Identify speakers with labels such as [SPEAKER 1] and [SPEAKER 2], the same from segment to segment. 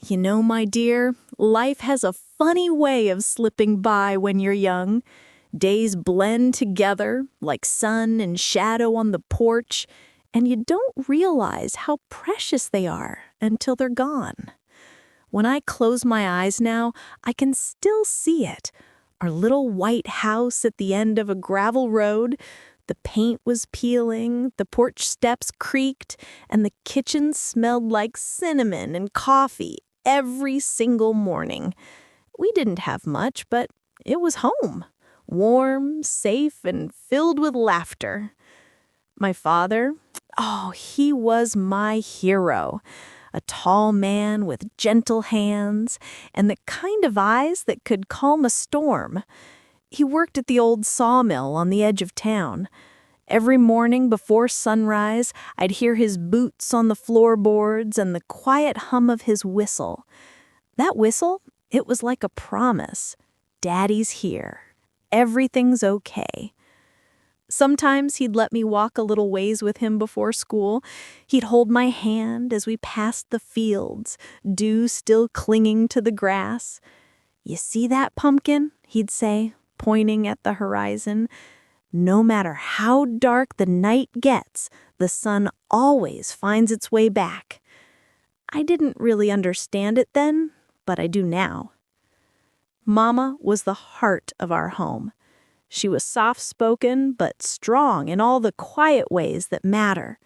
[SPEAKER 1] You know, my dear, life has a funny way of slipping by when you're young. Days blend together like sun and shadow on the porch, and you don't realize how precious they are until they're gone. When I close my eyes now, I can still see it. Our little white house at the end of a gravel road. The paint was peeling, the porch steps creaked, and the kitchen smelled like cinnamon and coffee every single morning. We didn't have much, but it was home. Warm, safe, and filled with laughter. My father, he was my hero. A tall man with gentle hands and the kind of eyes that could calm a storm. He worked at the old sawmill on the edge of town. Every morning before sunrise, I'd hear his boots on the floorboards and the quiet hum of his whistle. That whistle, it was like a promise. Daddy's here. Everything's okay. Sometimes he'd let me walk a little ways with him before school. He'd hold my hand as we passed the fields, dew still clinging to the grass. "You see that pumpkin?" he'd say, pointing at the horizon. "No matter how dark the night gets, the sun always finds its way back." I didn't really understand it then, but I do now. Mama was the heart of our home. She was soft-spoken but strong in all the quiet ways that matter.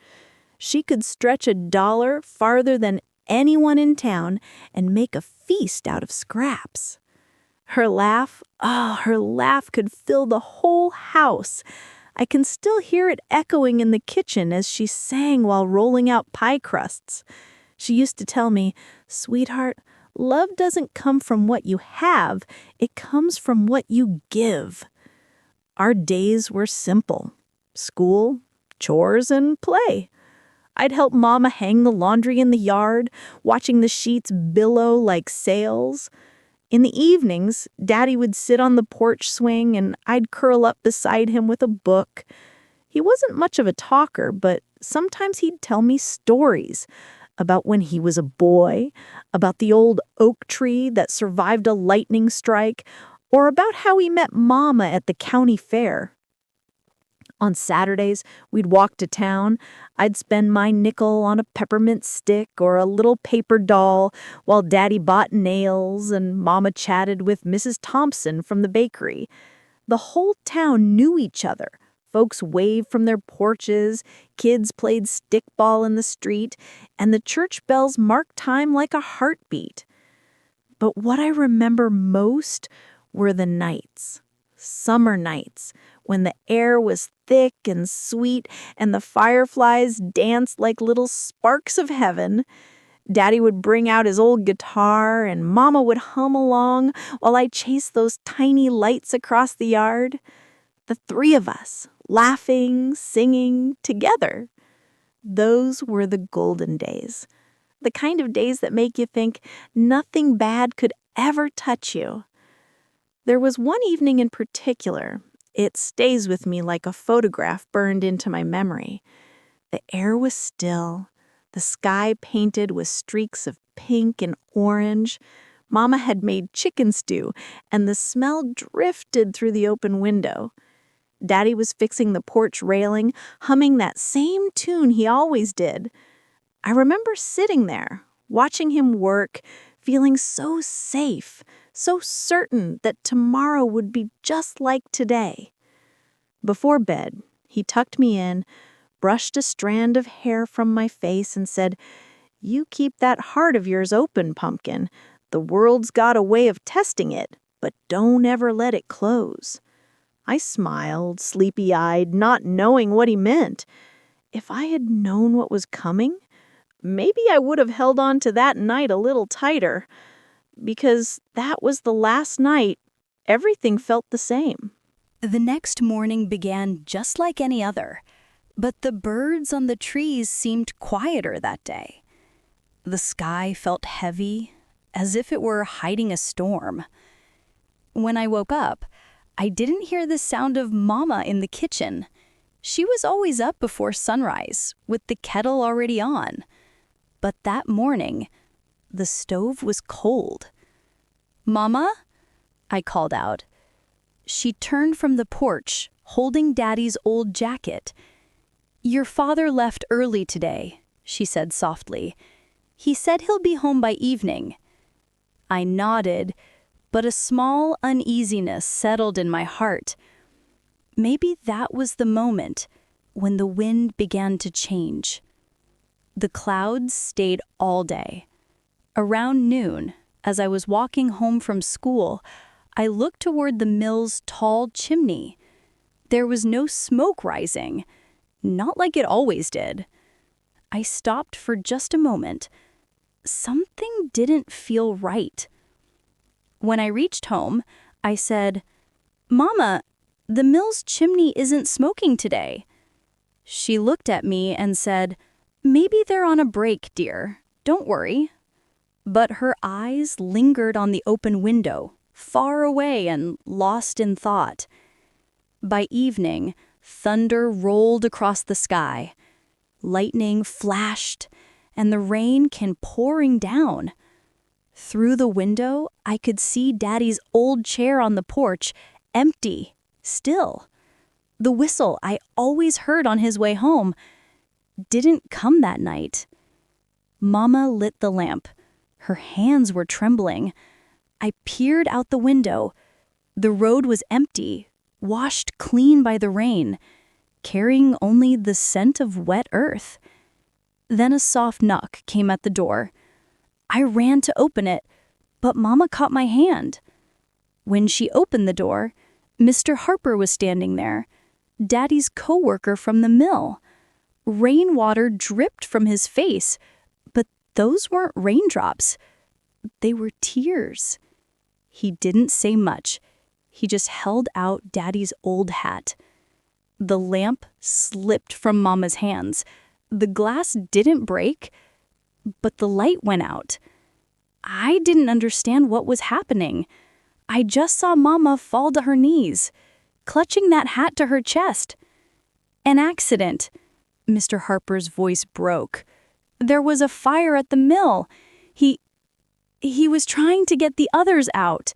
[SPEAKER 1] She could stretch $1 farther than anyone in town and make a feast out of scraps. Her laugh could fill the whole house. I can still hear it echoing in the kitchen as she sang while rolling out pie crusts. She used to tell me, "Sweetheart, love doesn't come from what you have, it comes from what you give." Our days were simple. School, chores, and play. I'd help Mama hang the laundry in the yard, watching the sheets billow like sails. In the evenings, Daddy would sit on the porch swing and I'd curl up beside him with a book. He wasn't much of a talker, but sometimes he'd tell me stories about when he was a boy, about the old oak tree that survived a lightning strike, or about how he met Mama at the county fair. On Saturdays, we'd walk to town. I'd spend my nickel on a peppermint stick or a little paper doll while Daddy bought nails and Mama chatted with Mrs. Thompson from the bakery. The whole town knew each other. Folks waved from their porches, kids played stickball in the street, and the church bells marked time like a heartbeat. But what I remember most were the nights, summer nights, when the air was thick and sweet and the fireflies danced like little sparks of heaven. Daddy would bring out his old guitar and Mama would hum along while I chased those tiny lights across the yard. The three of us, laughing, singing, together. Those were the golden days. The kind of days that make you think nothing bad could ever touch you. There was one evening in particular. It stays with me like a photograph burned into my memory. The air was still, the sky painted with streaks of pink and orange. Mama had made chicken stew, and the smell drifted through the open window. Daddy was fixing the porch railing, humming that same tune he always did. I remember sitting there, watching him work, feeling so safe, so certain that tomorrow would be just like today. Before bed, he tucked me in, brushed a strand of hair from my face, and said, "You keep that heart of yours open, Pumpkin. The world's got a way of testing it, but don't ever let it close." I smiled, sleepy-eyed, not knowing what he meant. If I had known what was coming, maybe I would have held on to that night a little tighter. Because that was the last night, everything felt the same.
[SPEAKER 2] The next morning began just like any other, but the birds on the trees seemed quieter that day. The sky felt heavy, as if it were hiding a storm. When I woke up, I didn't hear the sound of Mama in the kitchen. She was always up before sunrise, with the kettle already on. But that morning, The stove was cold. "Mama?" I called out. She turned from the porch, holding Daddy's old jacket. "Your father left early today," she said softly. "He said he'll be home by evening." I nodded, but a small uneasiness settled in my heart. Maybe that was the moment when the wind began to change. The clouds stayed all day. Around noon, as I was walking home from school, I looked toward the mill's tall chimney. There was no smoke rising, not like it always did. I stopped for just a moment. Something didn't feel right. When I reached home, I said, "Mama, the mill's chimney isn't smoking today." She looked at me and said, "Maybe they're on a break, dear. Don't worry." But her eyes lingered on the open window, far away and lost in thought. By evening, thunder rolled across the sky. Lightning flashed, and the rain came pouring down. Through the window, I could see Daddy's old chair on the porch, empty, still. The whistle I always heard on his way home didn't come that night. Mama lit the lamp. Her hands were trembling. I peered out the window. The road was empty, washed clean by the rain, carrying only the scent of wet earth. Then a soft knock came at the door. I ran to open it, but Mama caught my hand. When she opened the door, Mr. Harper was standing there, Daddy's coworker from the mill. Rainwater dripped from his face, but those weren't raindrops. They were tears. He didn't say much. He just held out Daddy's old hat. The lamp slipped from Mama's hands. The glass didn't break, but the light went out. I didn't understand what was happening. I just saw Mama fall to her knees, clutching that hat to her chest. "An accident." Mr. Harper's voice broke. "There was a fire at the mill. He was trying to get the others out."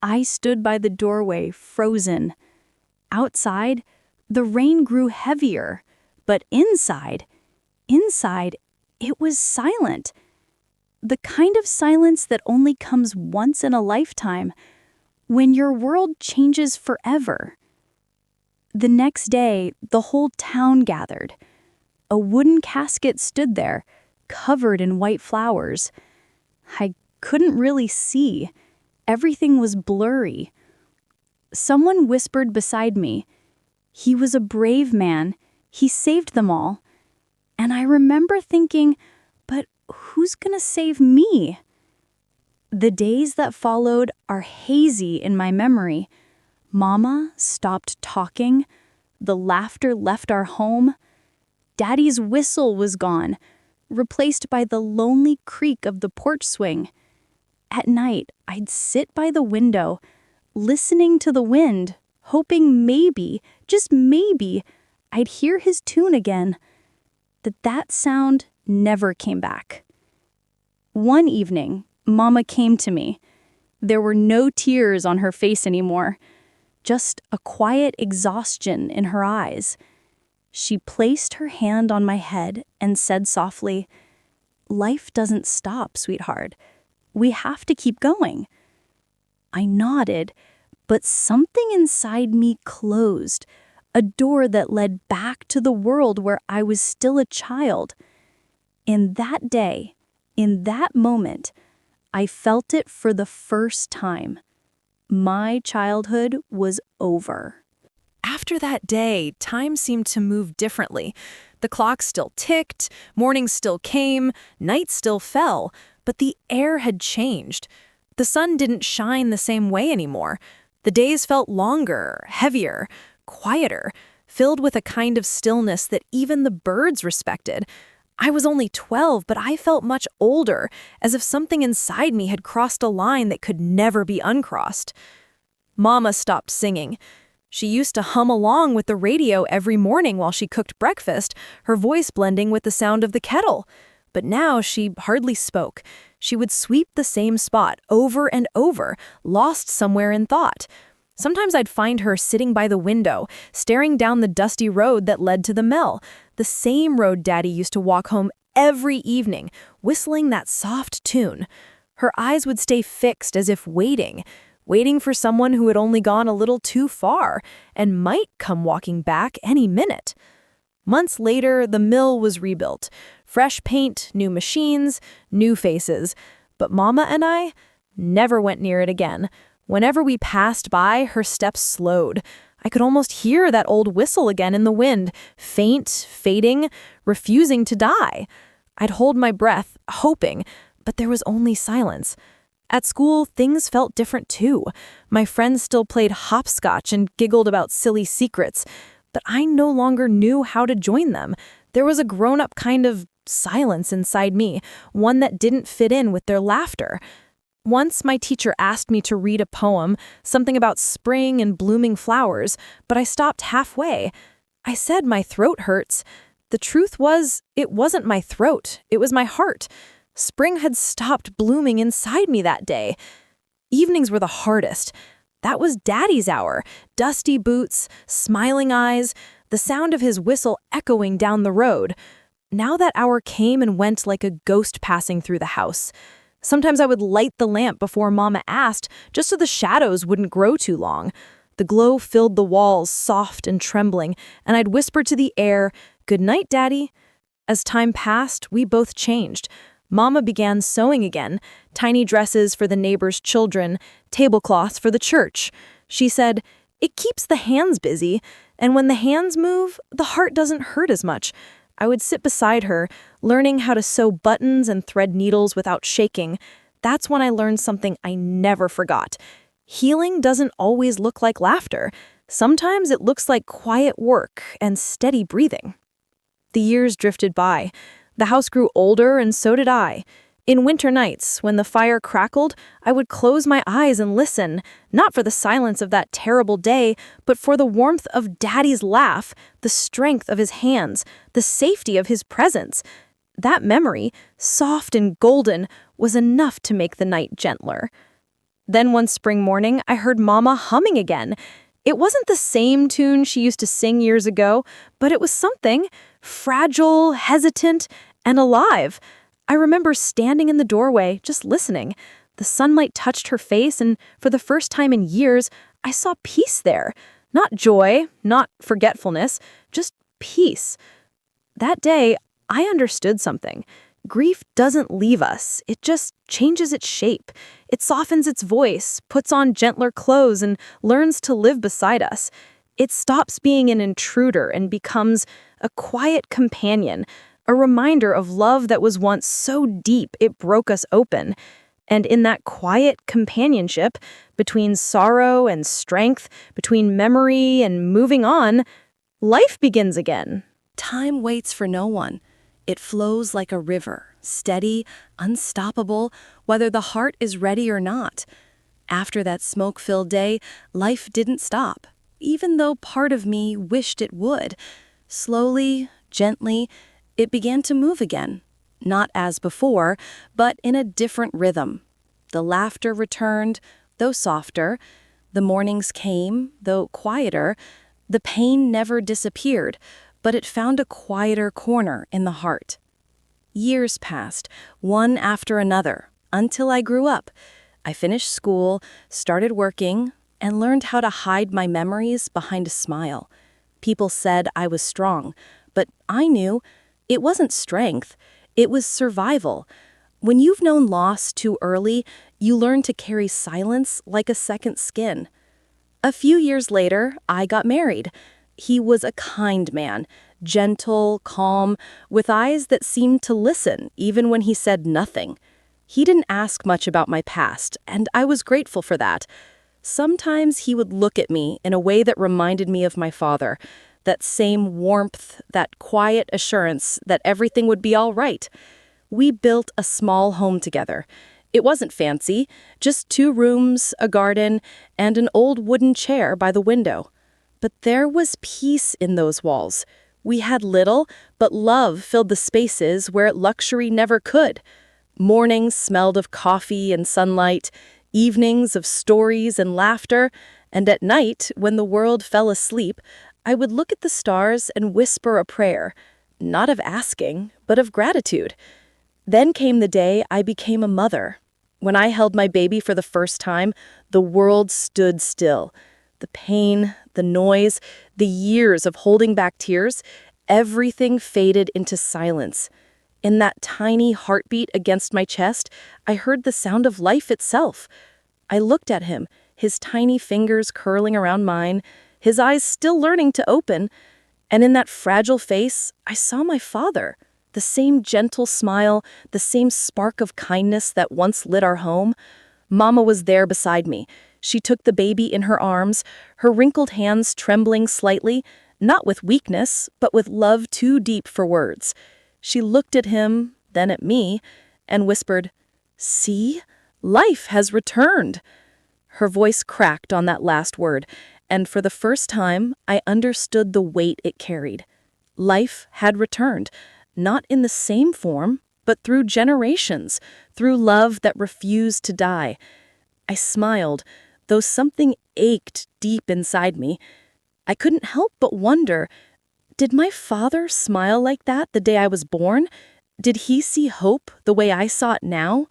[SPEAKER 2] I stood by the doorway, frozen. Outside, the rain grew heavier, but inside, it was silent. The kind of silence that only comes once in a lifetime, when your world changes forever. The next day, the whole town gathered. A wooden casket stood there, covered in white flowers. I couldn't really see. Everything was blurry. Someone whispered beside me, "He was a brave man. He saved them all." And I remember thinking, but who's gonna save me? The days that followed are hazy in my memory. Mama stopped talking. The laughter left our home. Daddy's whistle was gone, replaced by the lonely creak of the porch swing. At night, I'd sit by the window, listening to the wind, hoping maybe, just maybe, I'd hear his tune again. That sound never came back. One evening, Mama came to me. There were no tears on her face anymore, just a quiet exhaustion in her eyes. She placed her hand on my head and said softly, "Life doesn't stop, sweetheart. We have to keep going." I nodded, but something inside me closed, a door that led back to the world where I was still a child. In that day, in that moment, I felt it for the first time. My childhood was over.
[SPEAKER 1] After that day, time seemed to move differently. The clock still ticked, morning still came, night still fell, but the air had changed. The sun didn't shine the same way anymore. The days felt longer, heavier, quieter, filled with a kind of stillness that even the birds respected. I was only 12, but I felt much older, as if something inside me had crossed a line that could never be uncrossed. Mama stopped singing. She used to hum along with the radio every morning while she cooked breakfast, her voice blending with the sound of the kettle. but now she hardly spoke. She would sweep the same spot over and over, lost somewhere in thought. Sometimes I'd find her sitting by the window, staring down the dusty road that led to the mill, the same road Daddy used to walk home every evening, whistling that soft tune. Her eyes would stay fixed as if waiting for someone who had only gone a little too far and might come walking back any minute. Months later, the mill was rebuilt. Fresh paint, new machines, new faces. But Mama and I never went near it again. Whenever we passed by, her steps slowed. I could almost hear that old whistle again in the wind, faint, fading, refusing to die. I'd hold my breath, hoping, but there was only silence. At school, things felt different too. My friends still played hopscotch and giggled about silly secrets, but I no longer knew how to join them. There was a grown-up kind of silence inside me, one that didn't fit in with their laughter. Once my teacher asked me to read a poem, something about spring and blooming flowers, but I stopped halfway. I said my throat hurts. The truth was, it wasn't my throat, it was my heart. Spring had stopped blooming inside me that day. Evenings were the hardest. That was Daddy's hour. Dusty boots, smiling eyes, the sound of his whistle echoing down the road. Now that hour came and went like a ghost passing through the house. Sometimes I would light the lamp before Mama asked, just so the shadows wouldn't grow too long. The glow filled the walls, soft and trembling, and I'd whisper to the air, "Good night, Daddy." As time passed, we both changed. Mama began sewing again, tiny dresses for the neighbors' children, tablecloths for the church. She said, "It keeps the hands busy, and when the hands move, the heart doesn't hurt as much." I would sit beside her, learning how to sew buttons and thread needles without shaking. That's when I learned something I never forgot. Healing doesn't always look like laughter. Sometimes it looks like quiet work and steady breathing. The years drifted by. The house grew older, and so did I. In winter nights, when the fire crackled, I would close my eyes and listen, not for the silence of that terrible day, but for the warmth of Daddy's laugh, the strength of his hands, the safety of his presence. That memory, soft and golden, was enough to make the night gentler. Then one spring morning, I heard Mama humming again. It wasn't the same tune she used to sing years ago, but it was something fragile, hesitant, and alive. I remember standing in the doorway, just listening. The sunlight touched her face, and for the first time in years, I saw peace there. Not joy, not forgetfulness, just peace. That day, I understood something. Grief doesn't leave us. It just changes its shape. It softens its voice, puts on gentler clothes, and learns to live beside us. It stops being an intruder and becomes a quiet companion, a reminder of love that was once so deep it broke us open. And in that quiet companionship, between sorrow and strength, between memory and moving on, life begins again.
[SPEAKER 2] Time waits for no one. It flows like a river, steady, unstoppable, whether the heart is ready or not. After that smoke-filled day, life didn't stop, even though part of me wished it would. Slowly, gently, it began to move again. Not as before, but in a different rhythm. The laughter returned, though softer. The mornings came, though quieter. The pain never disappeared, but it found a quieter corner in the heart. Years passed, one after another, until I grew up. I finished school, started working, and learned how to hide my memories behind a smile. People said I was strong, but I knew it wasn't strength, it was survival. When you've known loss too early, you learn to carry silence like a second skin. A few years later, I got married. He was a kind man, gentle, calm, with eyes that seemed to listen even when he said nothing. He didn't ask much about my past, and I was grateful for that. Sometimes he would look at me in a way that reminded me of my father, that same warmth, that quiet assurance that everything would be all right. We built a small home together. It wasn't fancy, just 2 rooms, a garden, and an old wooden chair by the window. But there was peace in those walls.
[SPEAKER 3] We had little, but love filled the spaces where luxury never could. Mornings smelled of coffee and sunlight, evenings of stories and laughter, and at night, when the world fell asleep, I would look at the stars and whisper a prayer, not of asking, but of gratitude. Then came the day I became a mother. When I held my baby for the first time, the world stood still. The pain, the noise, the years of holding back tears, everything faded into silence. In that tiny heartbeat against my chest, I heard the sound of life itself. I looked at him, his tiny fingers curling around mine, his eyes still learning to open, and in that fragile face, I saw my father. The same gentle smile, the same spark of kindness that once lit our home. Mama was there beside me. She took the baby in her arms, her wrinkled hands trembling slightly, not with weakness, but with love too deep for words. She looked at him, then at me, and whispered, "See, life has returned." Her voice cracked on that last word, and for the first time, I understood the weight it carried. Life had returned, not in the same form, but through generations, through love that refused to die. I smiled, though something ached deep inside me. I couldn't help but wonder, did my father smile like that the day I was born? Did he see hope the way I saw it now?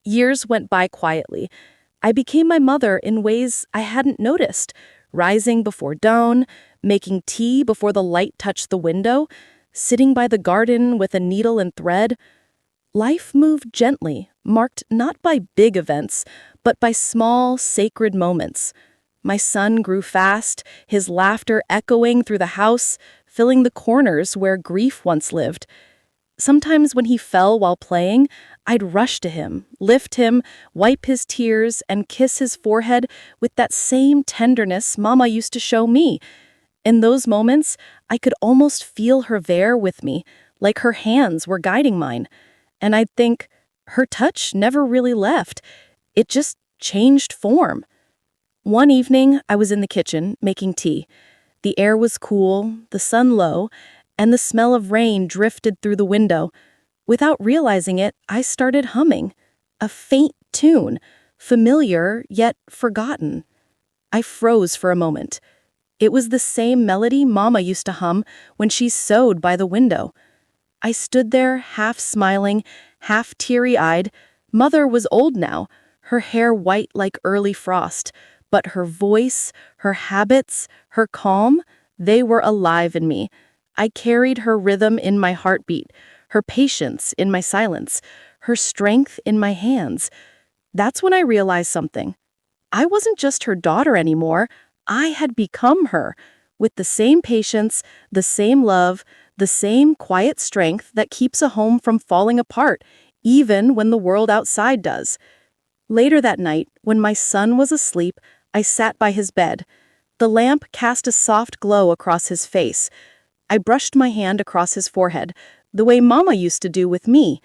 [SPEAKER 3] Years went by quietly. I became my mother in ways I hadn't noticed, rising before dawn, making tea before the light touched the window, sitting by the garden with a needle and thread. Life moved gently, marked not by big events, but by small, sacred moments. My son grew fast, his laughter echoing through the house, filling the corners where grief once lived. Sometimes when he fell while playing, I'd rush to him, lift him, wipe his tears, and kiss his forehead with that same tenderness Mama used to show me. In those moments, I could almost feel her there with me, like her hands were guiding mine. And I'd think, her touch never really left. It just changed form. One evening, I was in the kitchen, making tea. The air was cool, the sun low, and the smell of rain drifted through the window. Without realizing it, I started humming. A faint tune, familiar yet forgotten. I froze for a moment. It was the same melody Mama used to hum when she sewed by the window. I stood there, half smiling, half teary-eyed. Mother was old now, her hair white like early frost, but her voice, her habits, her calm, they were alive in me. I carried her rhythm in my heartbeat, her patience in my silence, her strength in my hands. That's when I realized something. I wasn't just her daughter anymore. I had become her, with the same patience, the same love, the same quiet strength that keeps a home from falling apart, even when the world outside does. Later that night, when my son was asleep, I sat by his bed. The lamp cast a soft glow across his face. I brushed my hand across his forehead, the way Mama used to do with me.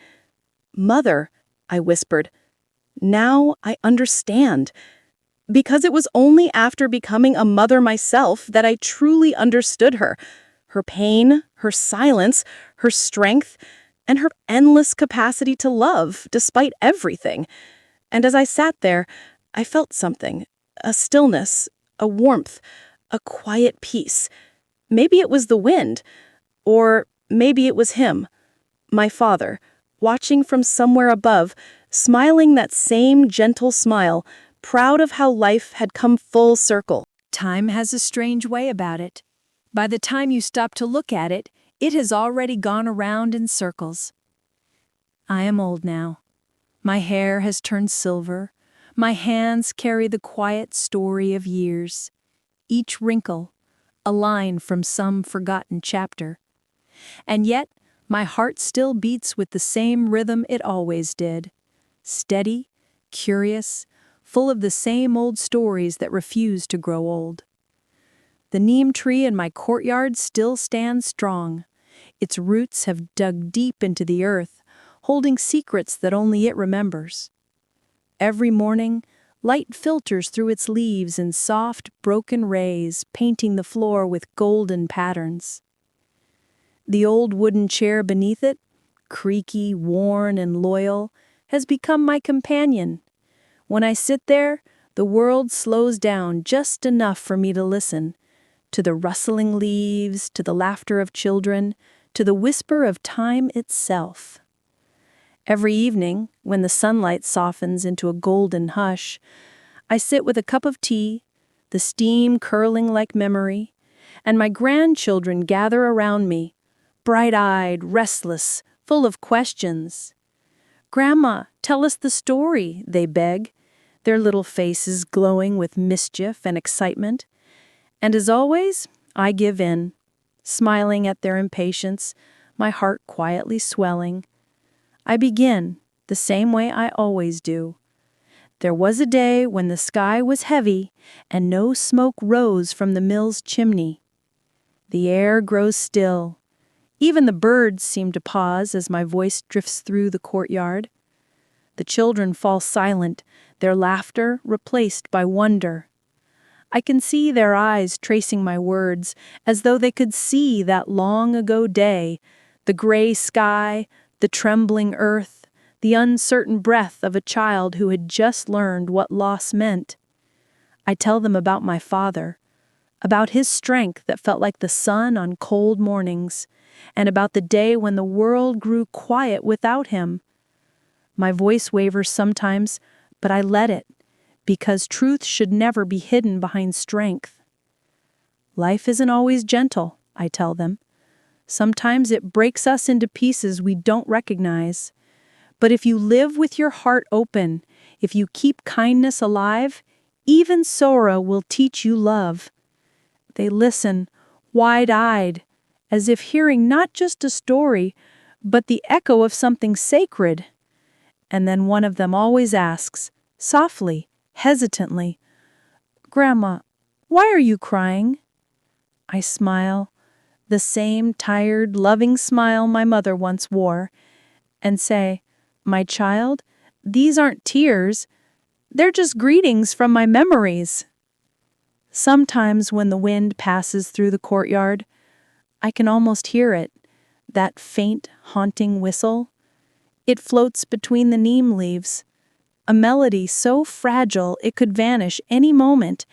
[SPEAKER 3] "Mother," I whispered, "now I understand." Because it was only after becoming a mother myself that I truly understood her. Her pain, her silence, her strength, and her endless capacity to love despite everything. And as I sat there, I felt something, a stillness, a warmth, a quiet peace. Maybe it was the wind, or maybe it was him, my father, watching from somewhere above, smiling that same gentle smile, proud of how life had come full circle.
[SPEAKER 1] Time has a strange way about it. By the time you stop to look at it, it has already gone around in circles. I am old now. My hair has turned silver. My hands carry the quiet story of years. Each wrinkle, a line from some forgotten chapter. And yet, my heart still beats with the same rhythm it always did. Steady, curious, full of the same old stories that refuse to grow old. The neem tree in my courtyard still stands strong. Its roots have dug deep into the earth, holding secrets that only it remembers. Every morning, light filters through its leaves in soft, broken rays, painting the floor with golden patterns. The old wooden chair beneath it, creaky, worn, and loyal, has become my companion. When I sit there, the world slows down just enough for me to listen to the rustling leaves, to the laughter of children, to the whisper of time itself. Every evening, when the sunlight softens into a golden hush, I sit with a cup of tea, the steam curling like memory, and my grandchildren gather around me, bright-eyed, restless, full of questions. "Grandma, tell us the story," they beg, their little faces glowing with mischief and excitement. And as always, I give in, smiling at their impatience, my heart quietly swelling. I begin, the same way I always do. There was a day when the sky was heavy and no smoke rose from the mill's chimney. The air grows still. Even the birds seem to pause as my voice drifts through the courtyard. The children fall silent, their laughter replaced by wonder. I can see their eyes tracing my words as though they could see that long-ago day, the gray sky, the trembling earth, the uncertain breath of a child who had just learned what loss meant. I tell them about my father, about his strength that felt like the sun on cold mornings, and about the day when the world grew quiet without him. My voice wavers sometimes, but I let it, because truth should never be hidden behind strength. Life isn't always gentle, I tell them. Sometimes it breaks us into pieces we don't recognize. But if you live with your heart open, if you keep kindness alive, even sorrow will teach you love. They listen, wide-eyed, as if hearing not just a story, but the echo of something sacred. And then one of them always asks, softly, hesitantly, "Grandma, why are you crying?" I smile, the same tired, loving smile my mother once wore, and say, "My child, these aren't tears. They're just greetings from my memories." Sometimes when the wind passes through the courtyard, I can almost hear it, that faint, haunting whistle. It floats between the neem leaves, a melody so fragile it could vanish any moment,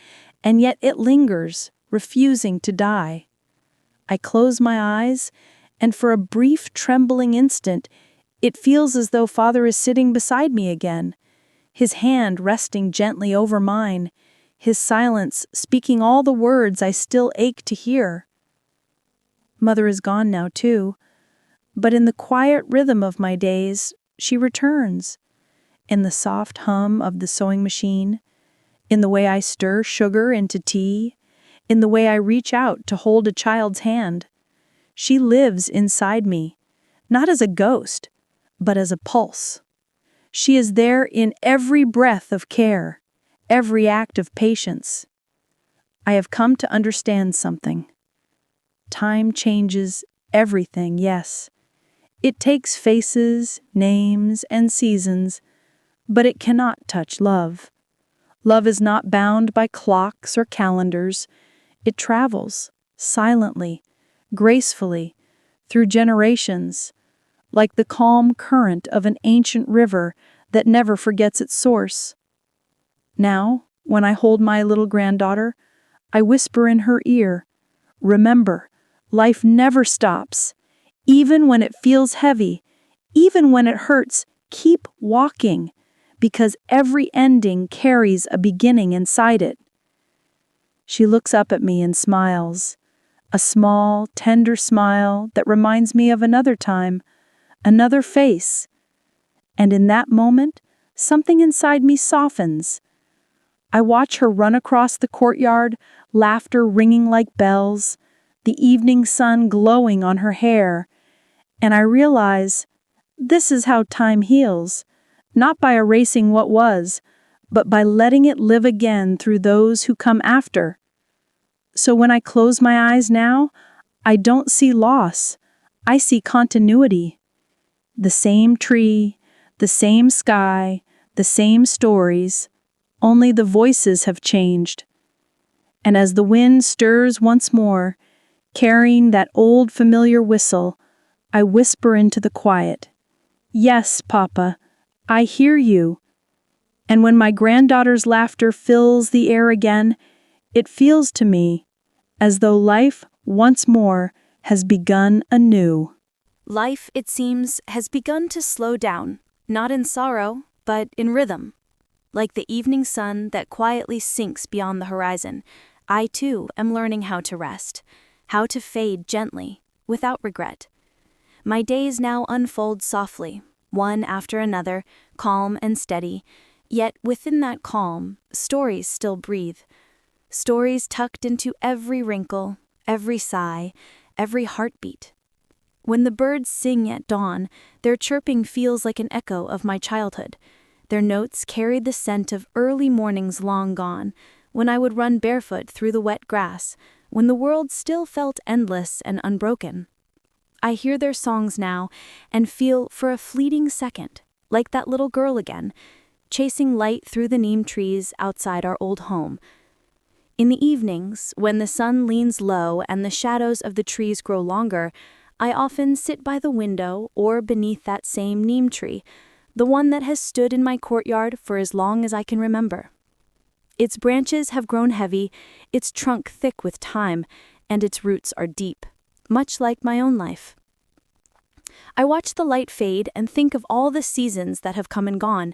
[SPEAKER 1] and yet it lingers, refusing to die. I close my eyes, and for a brief, trembling instant, it feels as though Father is sitting beside me again, his hand resting gently over mine, his silence speaking all the words I still ache to hear. Mother is gone now, too, but in the quiet rhythm of my days, she returns. In the soft hum of the sewing machine, in the way I stir sugar into tea, in the way I reach out to hold a child's hand. She lives inside me, not as a ghost, but as a pulse. She is there in every breath of care, every act of patience. I have come to understand something. Time changes everything, yes. It takes faces, names, and seasons, but it cannot touch love. Love is not bound by clocks or calendars. It travels, silently, gracefully, through generations, like the calm current of an ancient river that never forgets its source. Now, when I hold my little granddaughter, I whisper in her ear, "Remember, life never stops. Even when it feels heavy, even when it hurts, keep walking, because every ending carries a beginning inside it." She looks up at me and smiles, a small, tender smile that reminds me of another time, another face. And in that moment, something inside me softens. I watch her run across the courtyard, laughter ringing like bells, the evening sun glowing on her hair, and I realize this is how time heals, not by erasing what was, but by letting it live again through those who come after. So when I close my eyes now, I don't see loss, I see continuity. The same tree, the same sky, the same stories, only the voices have changed. And as the wind stirs once more,
[SPEAKER 4] Carrying that old familiar whistle, I whisper into the quiet, "Yes, Papa, I hear you." And when my granddaughter's laughter fills the air again, it feels to me as though life once more has begun anew.
[SPEAKER 2] Life, it seems, has begun to slow down, not in sorrow, but in rhythm. Like the evening sun that quietly sinks beyond the horizon, I too am learning how to rest, how to fade gently, without regret. My days now unfold softly, one after another, calm and steady, yet within that calm, stories still breathe. Stories tucked into every wrinkle, every sigh, every heartbeat. When the birds sing at dawn, their chirping feels like an echo of my childhood. Their notes carried the scent of early mornings long gone, when I would run barefoot through the wet grass, when the world still felt endless and unbroken. I hear their songs now and feel for a fleeting second like that little girl again, chasing light through the neem trees outside our old home. In the evenings, when the sun leans low and the shadows of the trees grow longer, I often sit by the window or beneath that same neem tree, the one that has stood in my courtyard for as long as I can remember. Its branches have grown heavy, its trunk thick with time, and its roots are deep, much like my own life. I watch the light fade and think of all the seasons that have come and gone.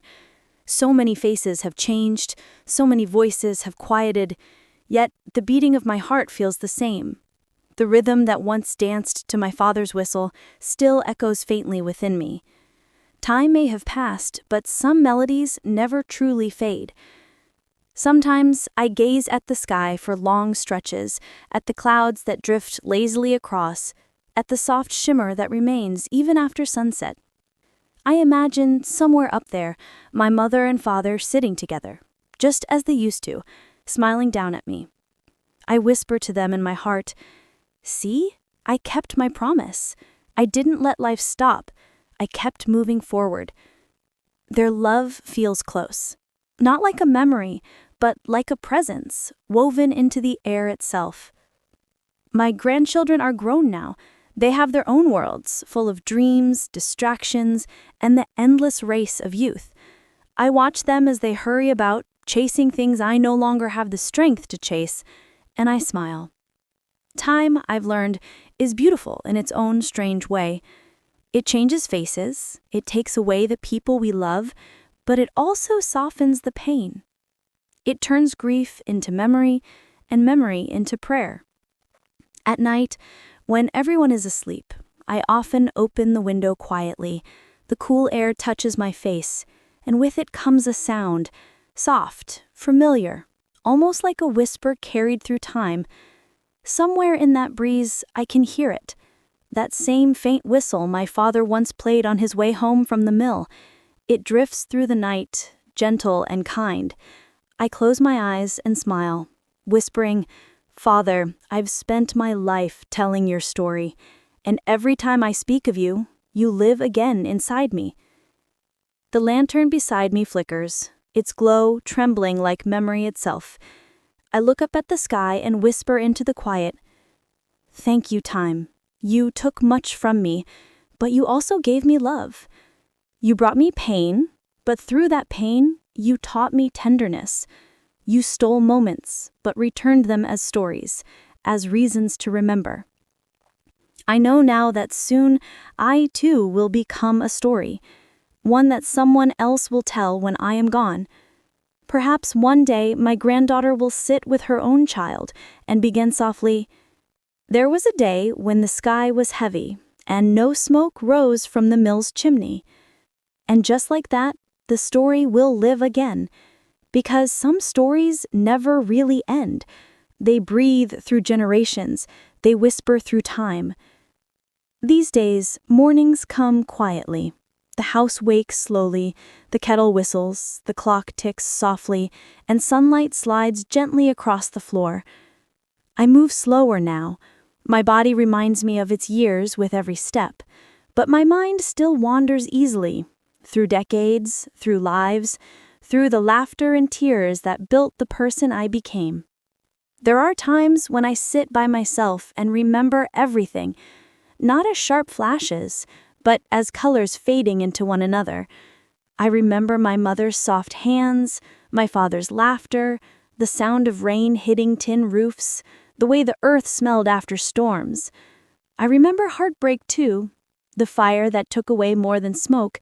[SPEAKER 2] So many faces have changed, so many voices have quieted, yet the beating of my heart feels the same. The rhythm that once danced to my father's whistle still echoes faintly within me. Time may have passed, but some melodies never truly fade. Sometimes I gaze at the sky for long stretches, at the clouds that drift lazily across, at the soft shimmer that remains even after sunset. I imagine somewhere up there, my mother and father sitting together, just as they used to, smiling down at me. I whisper to them in my heart, "See, I kept my promise. I didn't let life stop. I kept moving forward." Their love feels close, not like a memory, but like a presence woven into the air itself. My grandchildren are grown now. They have their own worlds, full of dreams, distractions, and the endless race of youth. I watch them as they hurry about, chasing things I no longer have the strength to chase, and I smile. Time, I've learned, is beautiful in its own strange way. It changes faces, it takes away the people we love, but it also softens the pain. It turns grief into memory, and memory into prayer. At night, when everyone is asleep, I often open the window quietly. The cool air touches my face, and with it comes a sound, soft, familiar, almost like a whisper carried through time. Somewhere in that breeze, I can hear it. That same faint whistle my father once played on his way home from the mill. It drifts through the night, gentle and kind. I close my eyes and smile, whispering, "Father, I've spent my life telling your story, and every time I speak of you, you live again inside me." The lantern beside me flickers, its glow trembling like memory itself. I look up at the sky and whisper into the quiet, "Thank you, time. You took much from me, but you also gave me love. You brought me pain, but through that pain, you taught me tenderness. You stole moments, but returned them as stories, as reasons to remember. I know now that soon I too will become a story, one that someone else will tell when I am gone. Perhaps one day my granddaughter will sit with her own child and begin softly, 'There was a day when the sky was heavy and no smoke rose from the mill's chimney.' And just like that, the story will live again, because some stories never really end. They breathe through generations, they whisper through time. These days, mornings come quietly. The house wakes slowly, the kettle whistles, the clock ticks softly, and sunlight slides gently across the floor. I move slower now. My body reminds me of its years with every step, but my mind still wanders easily, through decades, through lives, through the laughter and tears that built the person I became. There are times when I sit by myself and remember everything, not as sharp flashes, but as colors fading into one another. I remember my mother's soft hands, my father's laughter, the sound of rain hitting tin roofs, the way the earth smelled after storms. I remember heartbreak too, the fire that took away more than smoke,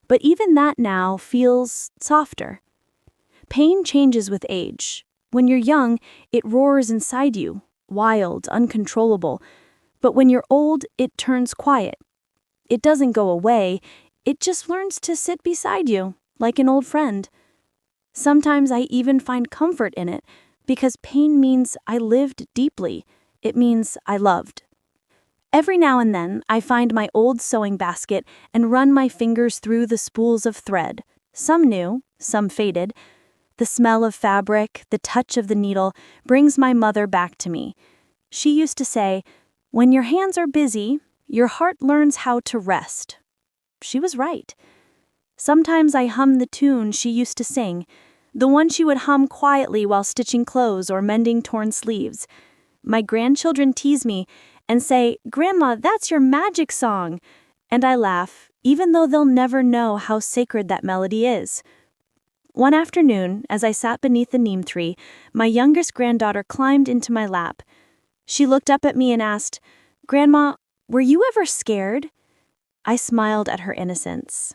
[SPEAKER 2] but even that now feels softer. Pain changes with age. When you're young, it roars inside you, wild, uncontrollable. But when you're old, it turns quiet. It doesn't go away, it just learns to sit beside you, like an old friend. Sometimes I even find comfort in it, because pain means I lived deeply. It means I loved. Every now and then, I find my old sewing basket and run my fingers through the spools of thread, some new, some faded. The smell of fabric, the touch of the needle, brings my mother back to me. She used to say, "When your hands are busy, your heart learns how to rest." She was right. Sometimes I hum the tune she used to sing, the one she would hum quietly while stitching clothes or mending torn sleeves. My grandchildren tease me and say, "Grandma, that's your magic song." And I laugh, even though they'll never know how sacred that melody is. One afternoon, as I sat beneath the neem tree, my youngest granddaughter climbed into my lap. She looked up at me and asked, "Grandma, were you ever scared?" I smiled at her innocence.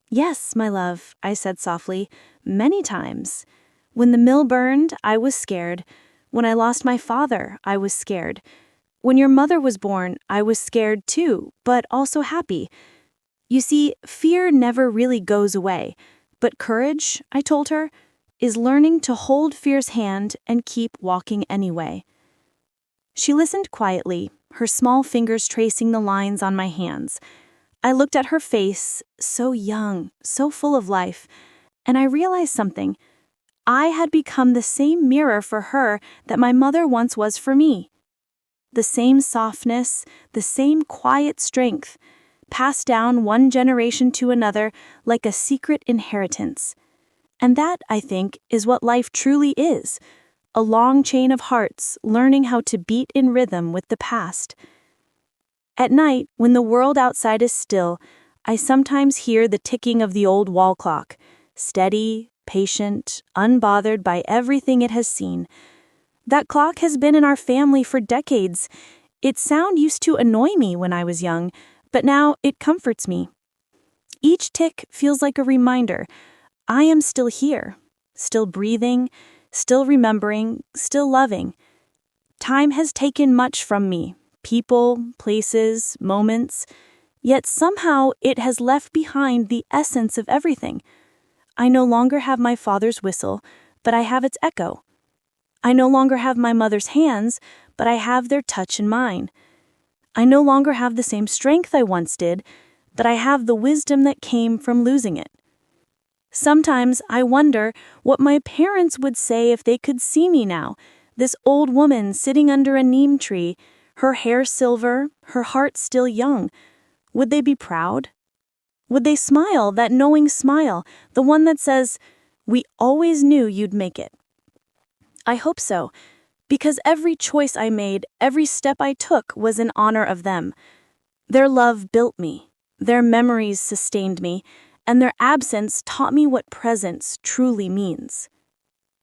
[SPEAKER 2] "Yes, my love," I said softly, "many times. When the mill burned, I was scared. When I lost my father, I was scared. When your mother was born, I was scared too, but also happy. You see, fear never really goes away. But courage, I told her, is learning to hold fear's hand and keep walking anyway." She listened quietly, her small fingers tracing the lines on my hands. I looked at her face, so young, so full of life, and I realized something. I had become the same mirror for her that my mother once was for me. The same softness, the same quiet strength, passed down one generation to another like a secret inheritance. And that, I think, is what life truly is, a long chain of hearts learning how to beat in rhythm with the past. At night, when the world outside is still, I sometimes hear the ticking of the old wall clock, steady, patient, unbothered by everything it has seen. That clock has been in our family for decades. Its sound used to annoy me when I was young, but now it comforts me. Each tick feels like a reminder. I am still here, still breathing, still remembering, still loving. Time has taken much from me, people, places, moments, yet somehow it has left behind the essence of everything. I no longer have my father's whistle, but I have its echo. I no longer have my mother's hands, but I have their touch in mine. I no longer have the same strength I once did, but I have the wisdom that came from losing it. Sometimes I wonder what my parents would say if they could see me now, this old woman sitting under a neem tree, her hair silver, her heart still young. Would they be proud? Would they smile, that knowing smile, the one that says, "We always knew you'd make it"? I hope so, because every choice I made, every step I took was in honor of them. Their love built me, their memories sustained me, and their absence taught me what presence truly means.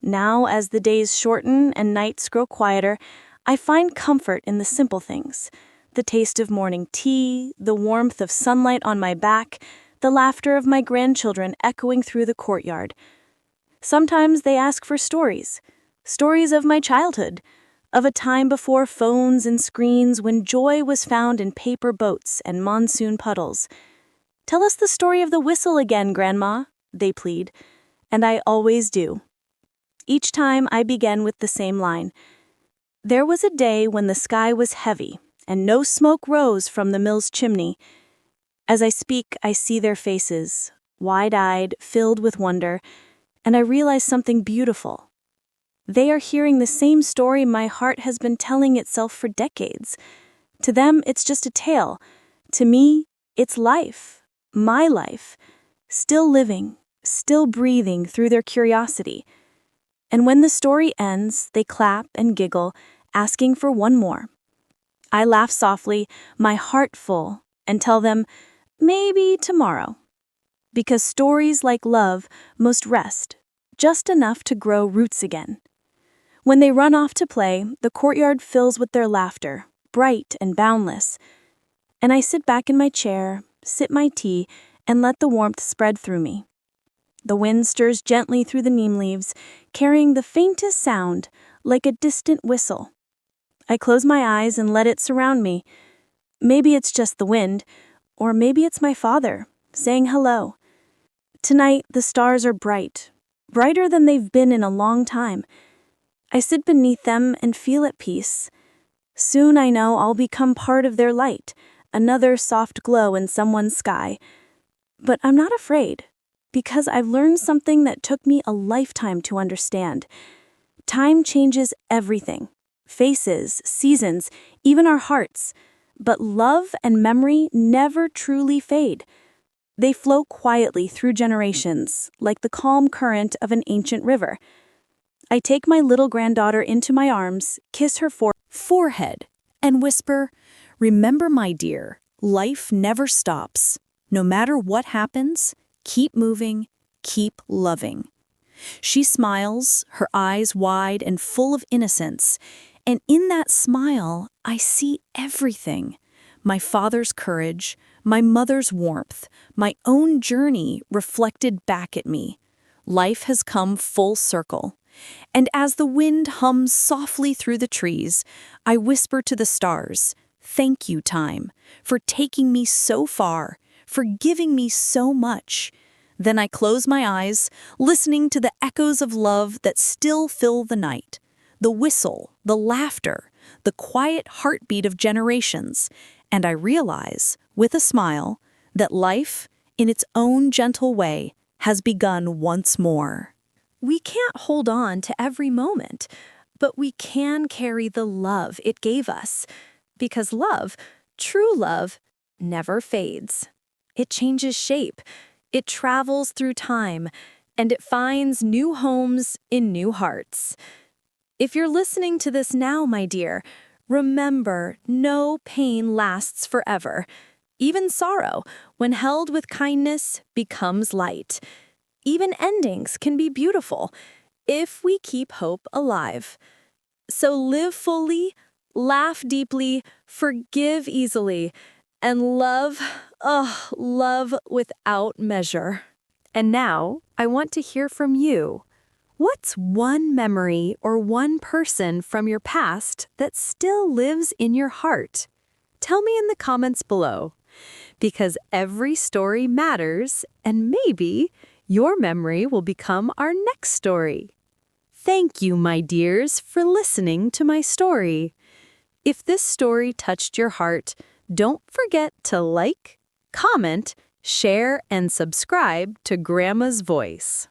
[SPEAKER 2] Now, as the days shorten and nights grow quieter, I find comfort in the simple things. The taste of morning tea, the warmth of sunlight on my back, the laughter of my grandchildren echoing through the courtyard. Sometimes they ask for stories of my childhood, of a time before phones and screens when joy was found in paper boats and monsoon puddles. "Tell us the story of the whistle again, Grandma," they plead, and I always do. Each time I begin with the same line. There was a day when the sky was heavy and no smoke rose from the mill's chimney. As I speak, I see their faces, wide-eyed, filled with wonder, and I realize something beautiful. They are hearing the same story my heart has been telling itself for decades. To them, it's just a tale. To me, it's life, my life, still living, still breathing through their curiosity.
[SPEAKER 1] And when the story ends, they clap and giggle, asking for one more. I laugh softly, my heart full, and tell them, maybe tomorrow. Because stories like love must rest, just enough to grow roots again. When they run off to play, the courtyard fills with their laughter, bright and boundless. And I sit back in my chair, sip my tea, and let the warmth spread through me. The wind stirs gently through the neem leaves, carrying the faintest sound, like a distant whistle. I close my eyes and let it surround me. Maybe it's just the wind, or maybe it's my father, saying hello. Tonight, the stars are bright, brighter than they've been in a long time. I sit beneath them and feel at peace. Soon I know I'll become part of their light, another soft glow in someone's sky. But I'm not afraid, because I've learned something that took me a lifetime to understand. Time changes everything. Faces, seasons, even our hearts. But love and memory never truly fade. They flow quietly through generations, like the calm current of an ancient river. I take my little granddaughter into my arms, kiss her forehead, and whisper, "Remember, my dear, life never stops. No matter what happens, keep moving, keep loving." She smiles, her eyes wide and full of innocence, and in that smile, I see everything. My father's courage, my mother's warmth, my own journey reflected back at me. Life has come full circle. And as the wind hums softly through the trees, I whisper to the stars, "Thank you, time, for taking me so far, for giving me so much." Then I close my eyes, listening to the echoes of love that still fill the night. The whistle, the laughter, the quiet heartbeat of generations. And I realize, with a smile, that life, in its own gentle way, has begun once more. We can't hold on to every moment, but we can carry the love it gave us. Because love, true love, never fades. It changes shape, it travels through time, and it finds new homes in new hearts. If you're listening to this now, my dear, remember, no pain lasts forever. Even sorrow, when held with kindness, becomes light. Even endings can be beautiful if we keep hope alive. So live fully, laugh deeply, forgive easily, and love, love without measure. And now, I want to hear from you. What's one memory or one person from your past that still lives in your heart? Tell me in the comments below. Because every story matters, and maybe your memory will become our next story. Thank you, my dears, for listening to my story. If this story touched your heart, don't forget to like, comment, share, and subscribe to Grandma's Voice.